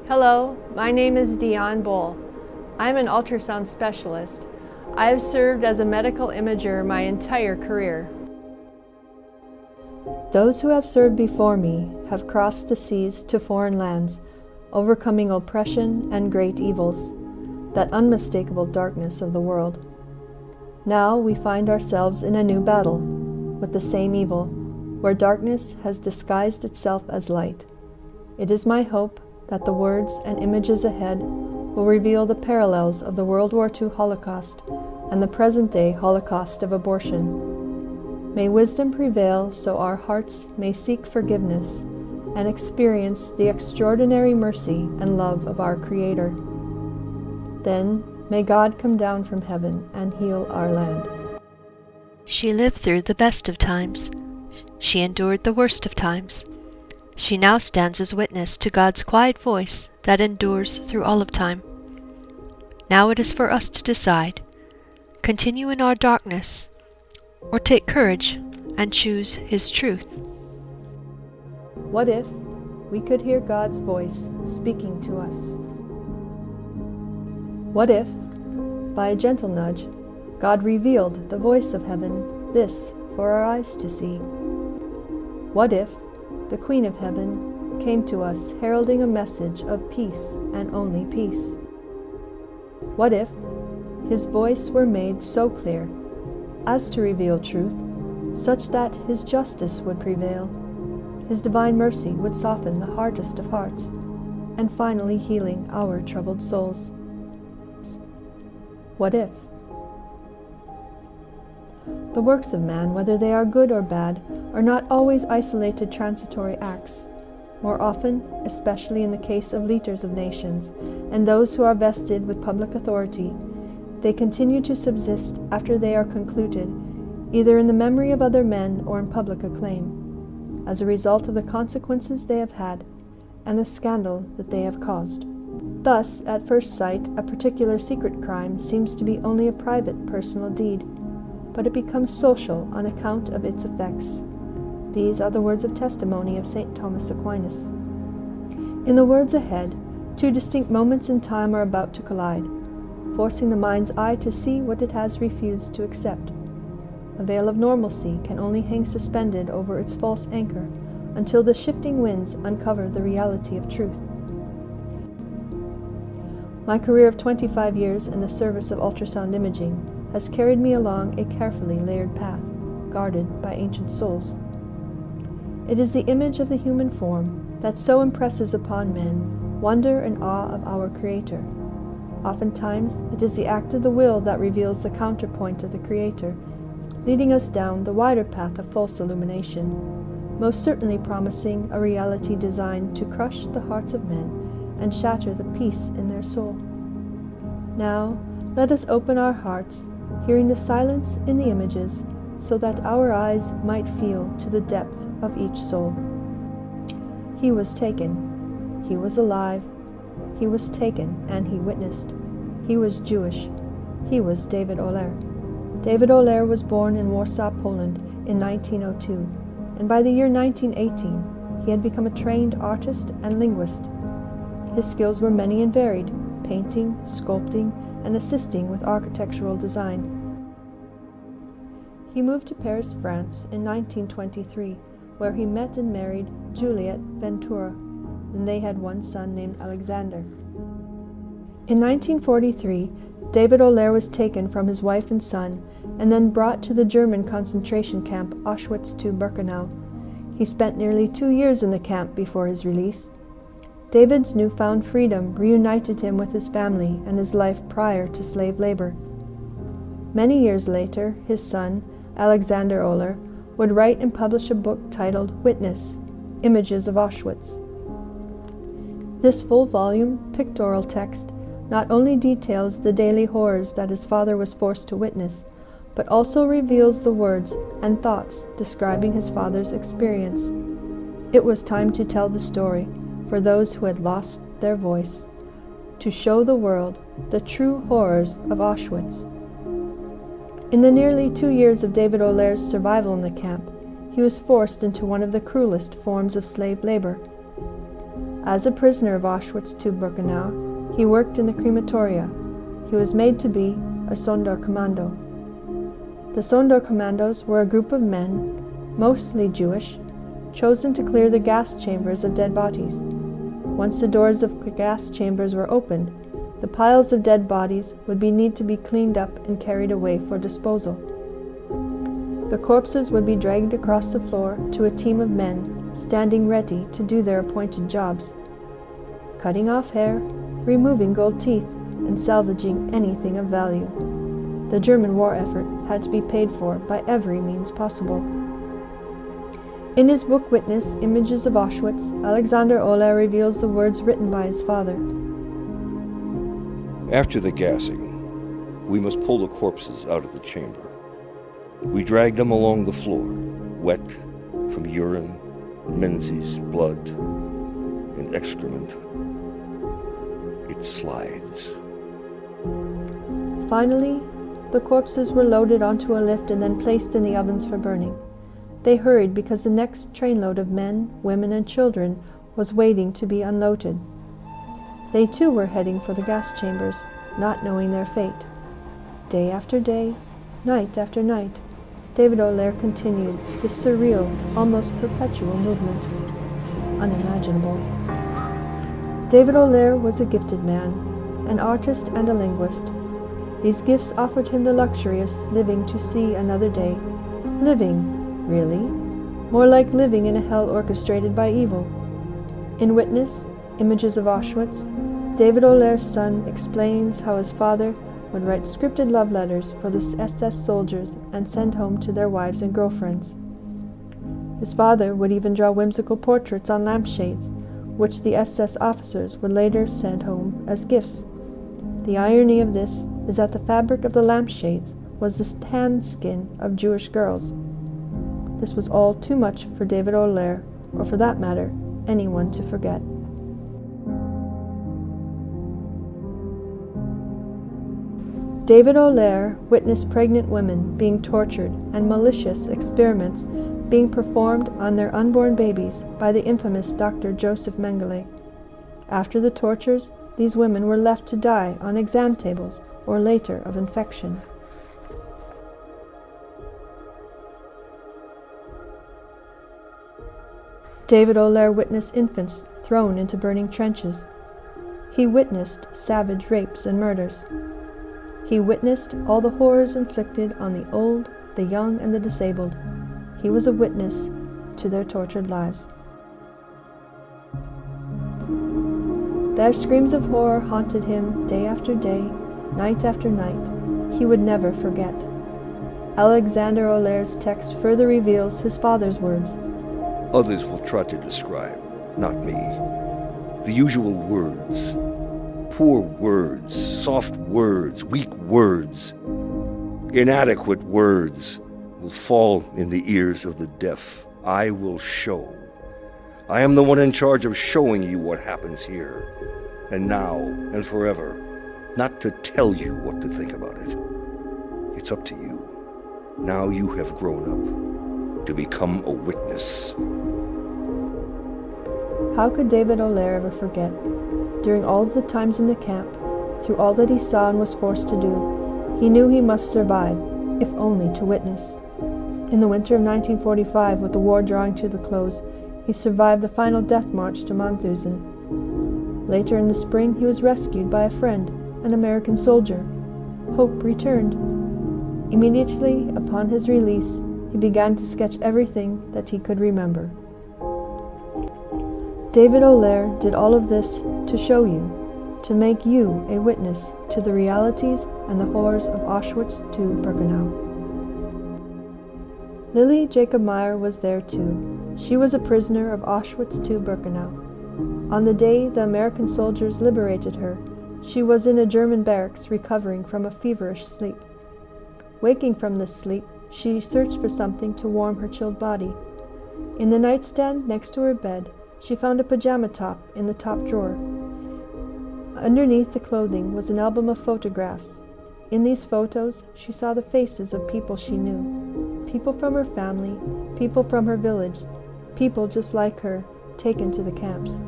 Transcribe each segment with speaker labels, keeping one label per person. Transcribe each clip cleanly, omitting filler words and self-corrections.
Speaker 1: Hello, my name is Dion Bull. I'm an ultrasound specialist. I have served as a medical imager my entire career. Those who have served before me have crossed the seas to foreign lands, overcoming oppression and great evils, that unmistakable darkness of the world. Now we find ourselves in a new battle with the same evil, where darkness has disguised itself as light. It is my hope that the words and images ahead will reveal the parallels of the World War II Holocaust and the present-day Holocaust of abortion. May wisdom prevail so our hearts may seek forgiveness and experience the extraordinary mercy and love of our Creator. Then may God come down from heaven and heal our land.
Speaker 2: She lived through the best of times. She endured the worst of times. She now stands as witness to God's quiet voice that endures through all of time. Now it is for us to decide, continue in our darkness, or take courage and choose His truth.
Speaker 1: What if we could hear God's voice speaking to us? What if, by a gentle nudge, God revealed the voice of heaven, this for our eyes to see? What if the Queen of Heaven came to us heralding a message of peace and only peace? What if His voice were made so clear as to reveal truth, such that His justice would prevail, His divine mercy would soften the hardest of hearts, and finally healing our troubled souls? What if? The works of man, whether they are good or bad, are not always isolated transitory acts. More often, especially in the case of leaders of nations and those who are vested with public authority, they continue to subsist after they are concluded, either in the memory of other men or in public acclaim, as a result of the consequences they have had and the scandal that they have caused. Thus, at first sight, a particular secret crime seems to be only a private, personal deed, but it becomes social on account of its effects. These are the words of testimony of St. Thomas Aquinas. In the words ahead, two distinct moments in time are about to collide, forcing the mind's eye to see what it has refused to accept. A veil of normalcy can only hang suspended over its false anchor until the shifting winds uncover the reality of truth. My career of 25 years in the service of ultrasound imaging has carried me along a carefully layered path, guarded by ancient souls. It is the image of the human form that so impresses upon men wonder and awe of our Creator. Oftentimes, it is the act of the will that reveals the counterpoint of the Creator, leading us down the wider path of false illumination, most certainly promising a reality designed to crush the hearts of men and shatter the peace in their soul. Now, let us open our hearts, hearing the silence in the images, so that our eyes might feel to the depth of each soul. He was taken. He was alive. He was taken, and he witnessed. He was Jewish. He was David Oller. David Oller was born in Warsaw, Poland in 1902, and by the year 1918, he had become a trained artist and linguist. His skills were many and varied, painting, sculpting, and assisting with architectural design. He moved to Paris, France in 1923, where he met and married Juliette Ventura, and they had one son named Alexander. In 1943, David Oller was taken from his wife and son, and then brought to the German concentration camp Auschwitz II Birkenau. He spent nearly 2 years in the camp before his release. David's newfound freedom reunited him with his family and his life prior to slave labor. Many years later, his son, Alexander Oller, would write and publish a book titled Witness, Images of Auschwitz. This full-volume pictorial text not only details the daily horrors that his father was forced to witness, but also reveals the words and thoughts describing his father's experience. It was time to tell the story for those who had lost their voice, to show the world the true horrors of Auschwitz. In the nearly 2 years of David Oller's survival in the camp, he was forced into one of the cruelest forms of slave labor. As a prisoner of Auschwitz II Birkenau, he worked in the crematoria. He was made to be a Sonderkommando. The Sonderkommandos were a group of men, mostly Jewish, chosen to clear the gas chambers of dead bodies. Once the doors of the gas chambers were opened, the piles of dead bodies would need to be cleaned up and carried away for disposal. The corpses would be dragged across the floor to a team of men standing ready to do their appointed jobs, cutting off hair, removing gold teeth, and salvaging anything of value. The German war effort had to be paid for by every means possible. In his book Witness, Images of Auschwitz, Alexander Oler reveals the words written by his father.
Speaker 3: After the gassing, we must pull the corpses out of the chamber. We drag them along the floor, wet from urine, menses, blood, and excrement. It slides.
Speaker 1: Finally, the corpses were loaded onto a lift and then placed in the ovens for burning. They hurried because the next trainload of men, women, and children was waiting to be unloaded. They too were heading for the gas chambers, not knowing their fate. Day after day, night after night, David Oler continued this surreal, almost perpetual movement. Unimaginable. David Oler was a gifted man, an artist and a linguist. These gifts offered him the luxury of living to see another day. Living, really, more like living in a hell orchestrated by evil. In Witness, Images of Auschwitz, David Oler's son explains how his father would write scripted love letters for the SS soldiers and send home to their wives and girlfriends. His father would even draw whimsical portraits on lampshades, which the SS officers would later send home as gifts. The irony of this is that the fabric of the lampshades was the tanned skin of Jewish girls. This was all too much for David Oler, or for that matter, anyone to forget. David Oler witnessed pregnant women being tortured and malicious experiments being performed on their unborn babies by the infamous Dr. Joseph Mengele. After the tortures, these women were left to die on exam tables or later of infection. David Oler witnessed infants thrown into burning trenches. He witnessed savage rapes and murders. He witnessed all the horrors inflicted on the old, the young, and the disabled. He was a witness to their tortured lives. Their screams of horror haunted him day after day, night after night. He would never forget. Alexander Oler's text further reveals his father's words.
Speaker 3: Others will try to describe, not me. The usual words. Poor words, soft words, weak words, inadequate words will fall in the ears of the deaf. I will show. I am the one in charge of showing you what happens here, and now and forever, not to tell you what to think about it. It's up to you. Now you have grown up to become a witness.
Speaker 1: How could David Oler ever forget? During all of the times in the camp, through all that he saw and was forced to do, he knew he must survive, if only to witness. In the winter of 1945, with the war drawing to the close, he survived the final death march to Mauthausen. Later in the spring, he was rescued by a friend, an American soldier. Hope returned. Immediately upon his release, he began to sketch everything that he could remember. David Oler did all of this to show you, to make you a witness to the realities and the horrors of Auschwitz II Birkenau. Lily Jacob Meyer was there too. She was a prisoner of Auschwitz II Birkenau. On the day the American soldiers liberated her, she was in a German barracks recovering from a feverish sleep. Waking from this sleep, she searched for something to warm her chilled body. In the nightstand next to her bed, she found a pajama top in the top drawer. Underneath the clothing was an album of photographs. In these photos, she saw the faces of people she knew. People from her family, people from her village, people just like her, taken to the camps.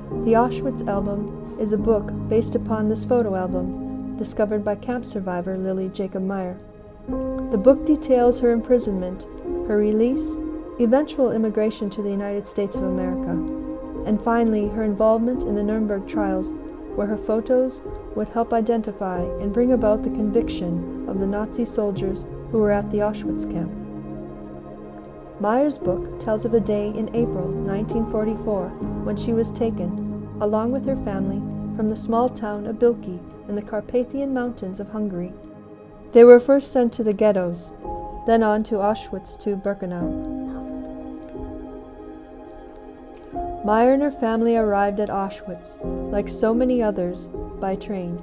Speaker 1: The Auschwitz album is a book based upon this photo album, discovered by camp survivor Lily Jacob Meyer. The book details her imprisonment, her release, eventual immigration to the United States of America, and finally her involvement in the Nuremberg trials, where her photos would help identify and bring about the conviction of the Nazi soldiers who were at the Auschwitz camp. Meyer's book tells of a day in April 1944 when she was taken, along with her family, from the small town of Buckeye in the Carpathian Mountains of Hungary. They were first sent to the ghettos, then on to Auschwitz II Birkenau. Meyer and her family arrived at Auschwitz, like so many others, by train.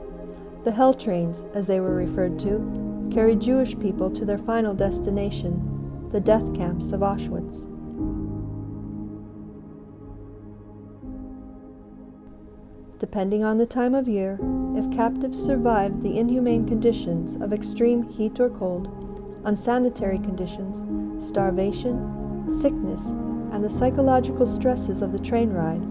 Speaker 1: The Hell Trains, as they were referred to, carried Jewish people to their final destination, the death camps of Auschwitz. Depending on the time of year, if captives survived the inhumane conditions of extreme heat or cold, unsanitary conditions, starvation, sickness, and the psychological stresses of the train ride,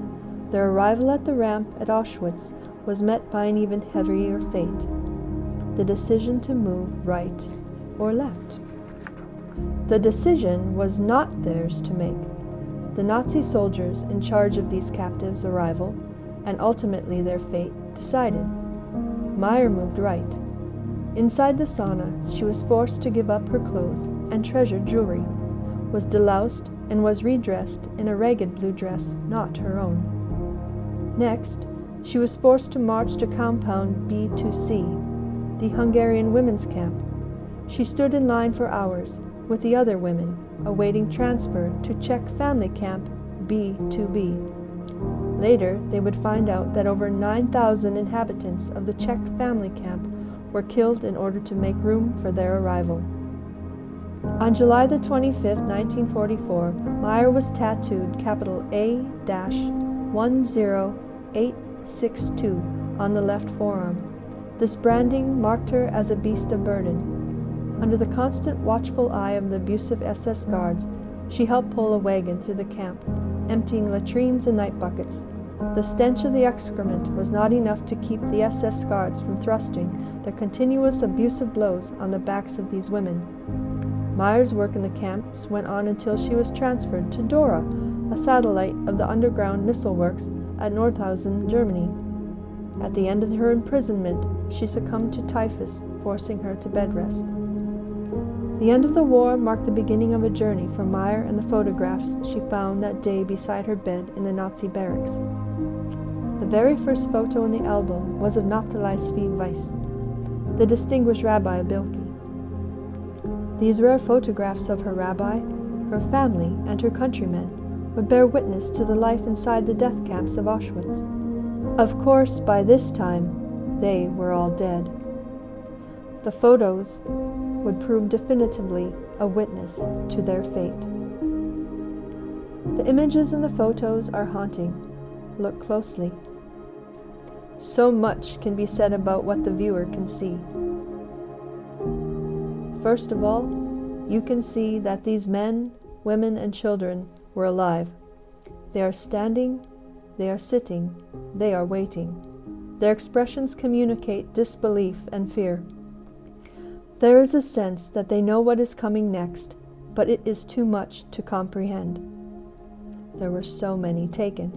Speaker 1: their arrival at the ramp at Auschwitz was met by an even heavier fate: the decision to move right or left. The decision was not theirs to make. The Nazi soldiers in charge of these captives' arrival, and ultimately their fate, decided. Meyer moved right. Inside the sauna, she was forced to give up her clothes and treasured jewelry, was deloused, and was redressed in a ragged blue dress not her own. Next, she was forced to march to compound B2C, the Hungarian women's camp. She stood in line for hours with the other women, awaiting transfer to Czech family camp B2B. Later, they would find out that over 9,000 inhabitants of the Czech family camp were killed in order to make room for their arrival. On July the 25th, 1944, Meyer was tattooed capital A-10862 on the left forearm. This branding marked her as a beast of burden. Under the constant watchful eye of the abusive SS guards, she helped pull a wagon through the camp, emptying latrines and night buckets. The stench of the excrement was not enough to keep the SS guards from thrusting the continuous abusive blows on the backs of these women. Meyer's work in the camps went on until she was transferred to Dora, a satellite of the underground missile works at Nordhausen, Germany. At the end of her imprisonment, she succumbed to typhus, forcing her to bed rest. The end of the war marked the beginning of a journey for Meyer and the photographs she found that day beside her bed in the Nazi barracks. The very first photo in the album was of Naphtali Zvi Weiss, the distinguished rabbi of Buckeye. These rare photographs of her rabbi, her family, and her countrymen would bear witness to the life inside the death camps of Auschwitz. Of course, by this time, they were all dead. The photos would prove definitively a witness to their fate. The images in the photos are haunting. Look closely. So much can be said about what the viewer can see. First of all, you can see that these men, women, and children were alive. They are standing, they are sitting, they are waiting. Their expressions communicate disbelief and fear. There is a sense that they know what is coming next, but it is too much to comprehend. There were so many taken.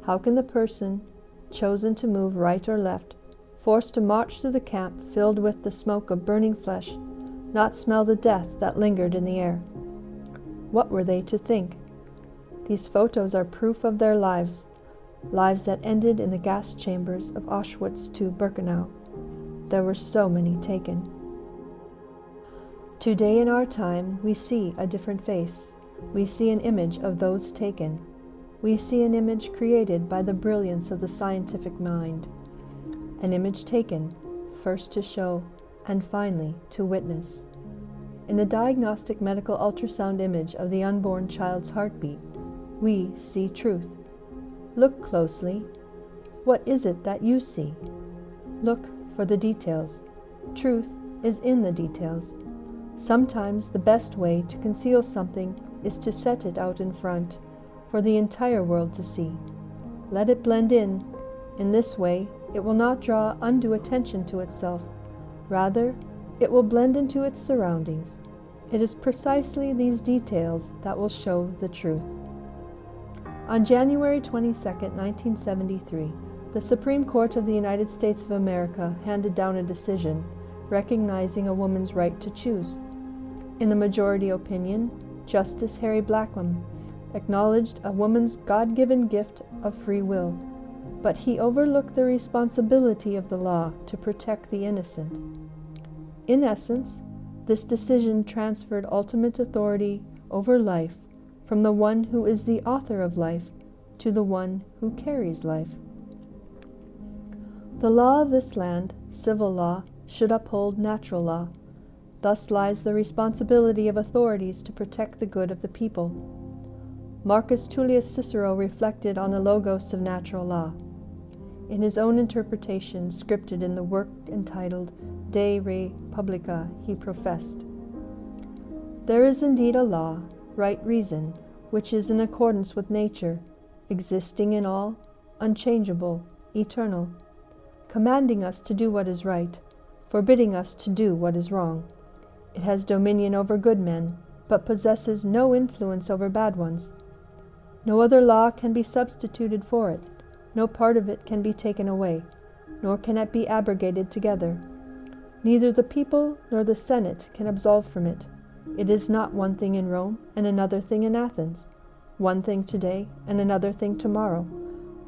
Speaker 1: How can the person chosen to move right or left, forced to march through the camp filled with the smoke of burning flesh, not smell the death that lingered in the air? What were they to think? These photos are proof of their lives, lives that ended in the gas chambers of Auschwitz II Birkenau. There were so many taken. Today in our time, we see a different face. We see an image of those taken. We see an image created by the brilliance of the scientific mind. An image taken, first to show, and finally to witness. In the diagnostic medical ultrasound image of the unborn child's heartbeat, we see truth. Look closely. What is it that you see? Look for the details. Truth is in the details. Sometimes the best way to conceal something is to set it out in front, for the entire world to see. let it blend in. In this way, it will not draw undue attention to itself. Rather, it will blend into its surroundings. It is precisely these details that will show the truth. On January 22, 1973, the Supreme Court of the United States of America handed down a decision recognizing a woman's right to choose. In the majority opinion, Justice Harry Blackmun acknowledged a woman's God-given gift of free will, but he overlooked the responsibility of the law to protect the innocent. In essence, this decision transferred ultimate authority over life from the one who is the author of life to the one who carries life. The law of this land, civil law, should uphold natural law. Thus lies the responsibility of authorities to protect the good of the people. Marcus Tullius Cicero reflected on the logos of natural law. In his own interpretation, scripted in the work entitled De Re Publica, he professed, "There is indeed a law, right reason, which is in accordance with nature, existing in all, unchangeable, eternal, commanding us to do what is right, forbidding us to do what is wrong. It has dominion over good men, but possesses no influence over bad ones. No other law can be substituted for it, no part of it can be taken away, nor can it be abrogated together. Neither the people nor the Senate can absolve from it. It is not one thing in Rome and another thing in Athens, one thing today and another thing tomorrow,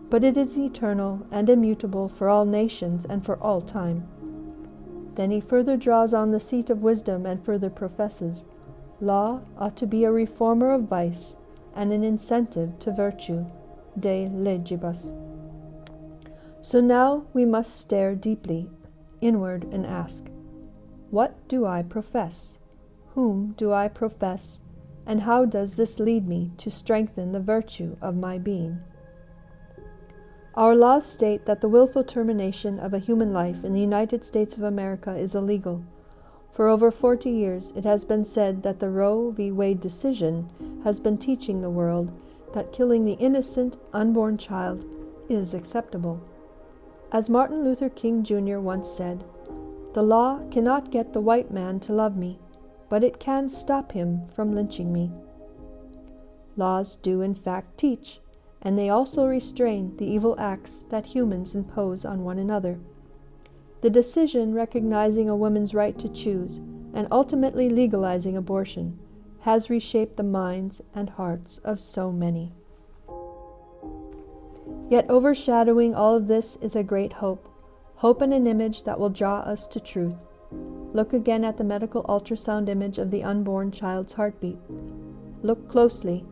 Speaker 1: but it is eternal and immutable for all nations and for all time." Then he further draws on the seat of wisdom and further professes, "Law ought to be a reformer of vice and an incentive to virtue, de legibus." So now we must stare deeply inward and ask, what do I profess? Whom do I profess? And how does this lead me to strengthen the virtue of my being? Our laws state that the willful termination of a human life in the United States of America is illegal. For over 40 years, it has been said that the Roe v. Wade decision has been teaching the world that killing the innocent, unborn child is acceptable. As Martin Luther King Jr. once said, "The law cannot get the white man to love me, but it can stop him from lynching me." Laws do in fact teach, and they also restrain the evil acts that humans impose on one another. The decision recognizing a woman's right to choose and ultimately legalizing abortion has reshaped the minds and hearts of so many. Yet overshadowing all of this is a great hope and an image that will draw us to truth. Look again at the medical ultrasound image of the unborn child's heartbeat. Look closely.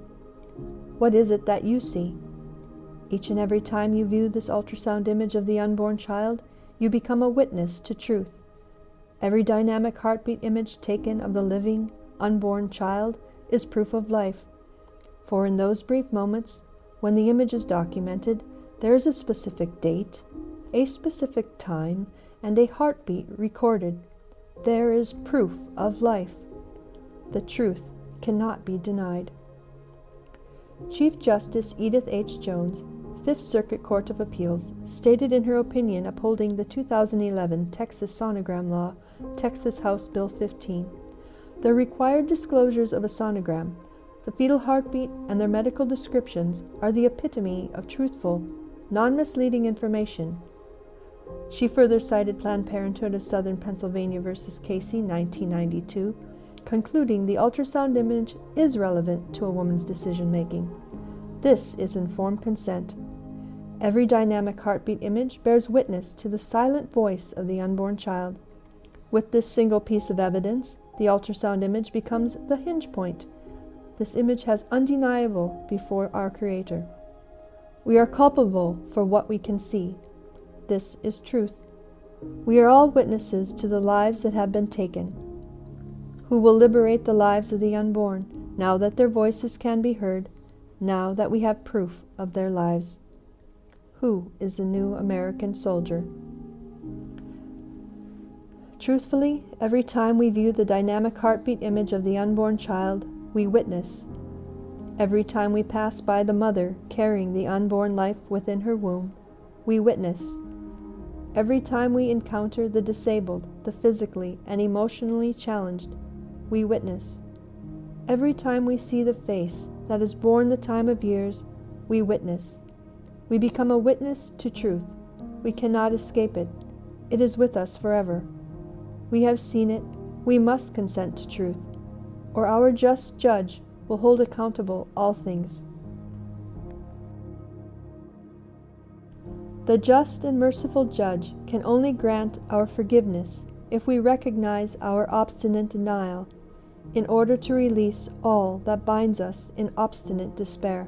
Speaker 1: What is it that you see? Each and every time you view this ultrasound image of the unborn child, you become a witness to truth. Every dynamic heartbeat image taken of the living, unborn child is proof of life. For in those brief moments, when the image is documented, there is a specific date, a specific time, and a heartbeat recorded. There is proof of life. The truth cannot be denied. Chief Justice Edith H. Jones, Fifth Circuit Court of Appeals, stated in her opinion upholding the 2011 Texas sonogram law, Texas House Bill 15, "The required disclosures of a sonogram, the fetal heartbeat, and their medical descriptions are the epitome of truthful, non-misleading information." She further cited Planned Parenthood of Southern Pennsylvania v. Casey, 1992, concluding the ultrasound image is relevant to a woman's decision-making. This is informed consent. Every dynamic heartbeat image bears witness to the silent voice of the unborn child. With this single piece of evidence, the ultrasound image becomes the hinge point. This image has undeniable before our Creator. We are culpable for what we can see. This is truth. We are all witnesses to the lives that have been taken. Who will liberate the lives of the unborn, now that their voices can be heard, now that we have proof of their lives? Who is the new American soldier? Truthfully, every time we view the dynamic heartbeat image of the unborn child, we witness. Every time we pass by the mother carrying the unborn life within her womb, we witness. Every time we encounter the disabled, the physically and emotionally challenged, we witness. Every time we see the face that has borne the time of years, we witness. We become a witness to truth. We cannot escape it. It is with us forever. We have seen it. We must consent to truth, or our just judge will hold accountable all things. The just and merciful judge can only grant our forgiveness if we recognize our obstinate denial, in order to release all that binds us in obstinate despair.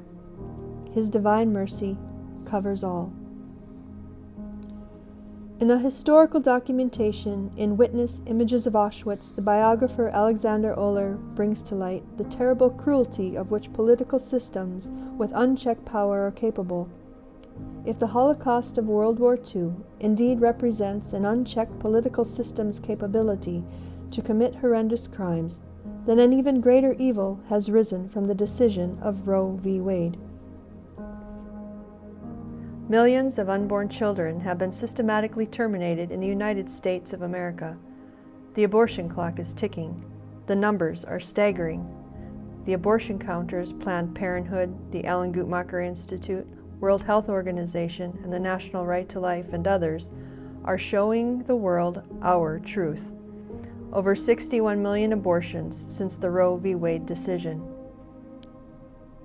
Speaker 1: His divine mercy covers all. In the historical documentation in Witness Images of Auschwitz, the biographer Alexander Oller brings to light the terrible cruelty of which political systems with unchecked power are capable. If the Holocaust of World War II indeed represents an unchecked political system's capability to commit horrendous crimes, then an even greater evil has risen from the decision of Roe v. Wade. Millions of unborn children have been systematically terminated in the United States of America. The abortion clock is ticking. The numbers are staggering. The abortion counters, Planned Parenthood, the Alan Guttmacher Institute, World Health Organization, and the National Right to Life, and others, are showing the world our truth. Over 61 million abortions since the Roe v. Wade decision.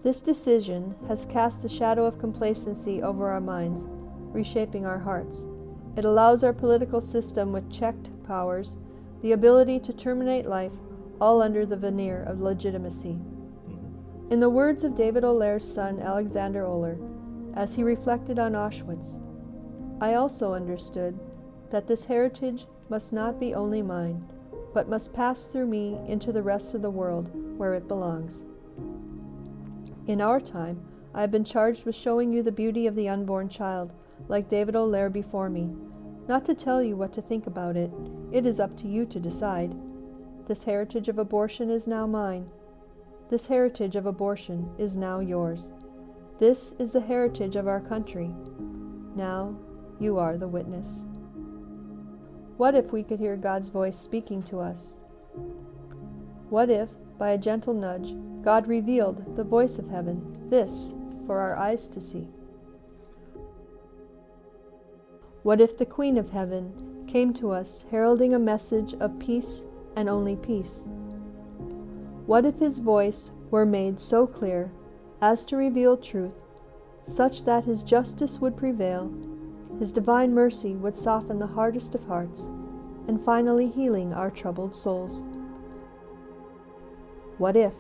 Speaker 1: This decision has cast a shadow of complacency over our minds, reshaping our hearts. It allows our political system with checked powers the ability to terminate life, all under the veneer of legitimacy. In the words of David Oller's son, Alexander Oller, as he reflected on Auschwitz, I also understood that this heritage must not be only mine, but must pass through me into the rest of the world where it belongs. In our time, I have been charged with showing you the beauty of the unborn child, like David Oller before me, not to tell you what to think about it. It is up to you to decide. This heritage of abortion is now mine. This heritage of abortion is now yours. This is the heritage of our country. Now you are the witness. What if we could hear God's voice speaking to us? What if, by a gentle nudge, God revealed the voice of heaven, this for our eyes to see? What if the Queen of Heaven came to us heralding a message of peace and only peace? What if his voice were made so clear as to reveal truth, such that his justice would prevail, his divine mercy would soften the hardest of hearts, and finally healing our troubled souls? What if